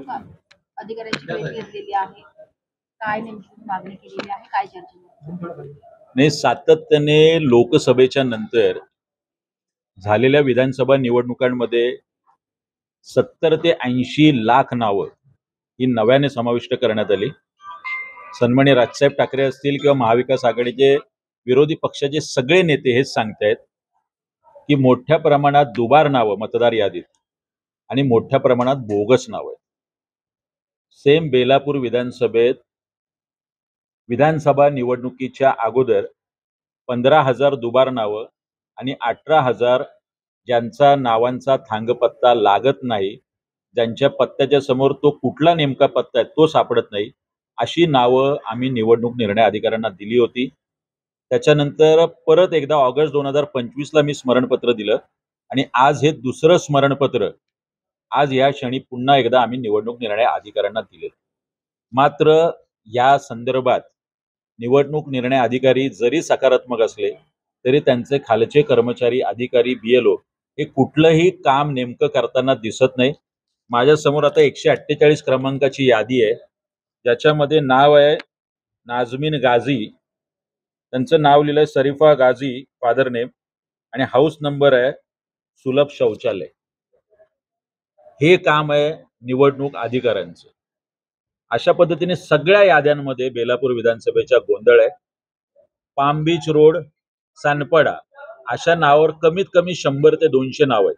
का अधिकाऱ्यांची भेट घेतलेली आहे, काय नेमकी मागणी केलेली आहे, काय चर्चा झाली? नाही, सातत्याने लोकसभेच्या नंतर झालेल्या विधानसभा निवडणुकांमध्ये 70 ते 80 लाख नावं ही नव्याने समाविष्ट करण्यात आली. सन्माननीय राजसाहेब ठाकरे असतील किंवा महाविकास आघाडीचे विरोधी पक्षाचे सगळे नेते हेच सांगतायत की मोठ्या प्रमाणात दुबार नावं मतदार यादीत आणि मोठ्या प्रमाणात बोगस नावं आहेत. सेम बेलापूर विधानसभेत विधानसभा निवडणुकीच्या अगोदर 15,000 दुबार नावं आणि 18,000 ज्यांचा नावांचा थांगपत्ता लागत नाही, ज्यांच्या पत्त्याच्या समोर तो कुठला नेमका पत्ता आहे तो सापडत नाही, अशी नावं आम्ही निवडणूक निर्णय अधिकाऱ्यांना दिली होती. त्याच्यानंतर परत एकदा ऑगस्ट 2025ला मी स्मरणपत्र दिलं आणि आज हे दुसरं स्मरणपत्र आज या क्षणी पुन्हा एकदा आम्ही निवडणूक निर्णय अधिकाऱ्यांना दिले. मात्र या संदर्भात निवडणूक निर्णय अधिकारी जरी सकारात्मक असले तरी त्यांचे खालचे कर्मचारी, अधिकारी, BLO हे कुठलंही काम नेमकं करताना दिसत नाही. माझ्यासमोर आता 148 क्रमांकाची यादी आहे, ज्याच्यामध्ये नाव आहे नाजमीन गाझी, त्यांचं नाव लिहिलंय शरीफा गाझी फादर नेम, आणि हाऊस नंबर आहे सुलभ शौचालय. हे काम आहे निवडणूक अधिकाऱ्यांचं. अशा पद्धतीने सगळ्या याद्यांमध्ये बेलापूर विधानसभेचा गोंधळ आहे. पाम बीच रोड, सानपाडा अशा नावावर कमीत कमी 100 ते 200 नावं आहेत.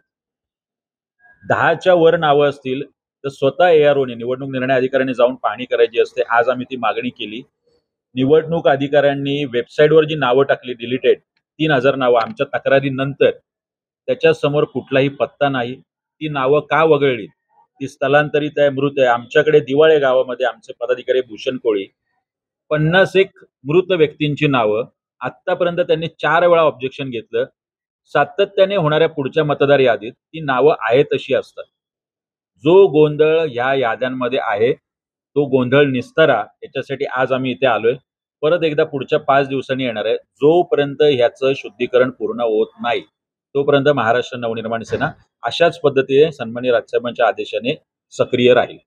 10च्या वर नावं असतील तर स्वतः AROने निवडणूक निर्णय अधिकाऱ्यांनी जाऊन पाहणी करायची असते. आज आम्ही ती मागणी केली. निवडणूक अधिकाऱ्यांनी वेबसाईटवर जी नावं टाकली डिलीटेड 3000 नावं आमच्या तक्रारीनंतर, त्याच्यासमोर कुठलाही पत्ता नाही. ती नावं का वगळली? ती स्थलांतरित आहे, मृत आहे. आमच्याकडे दिवाळे गावामध्ये आमचे पदाधिकारी भूषण कोळी 51 मृत व्यक्तींची नावं, आतापर्यंत त्यांनी 4 वेळा ऑब्जेक्शन घेतलं. सातत्याने होणाऱ्या पुढच्या मतदार यादीत ती नावं आहे तशी असतात. जो गोंधळ या याद्यांमध्ये आहे तो गोंधळ निस्तारा याच्यासाठी आज आम्ही इथे आलोय. परत एकदा पुढच्या 5 दिवसांनी येणार आहे. जोपर्यंत ह्याचं शुद्धीकरण पूर्ण होत नाही तोपर्यंत महाराष्ट्र नवनिर्माण सेना अशाच पद्धतीने सन्माननीय राजसाहेबांच्या आदेशाने सक्रिय राहील.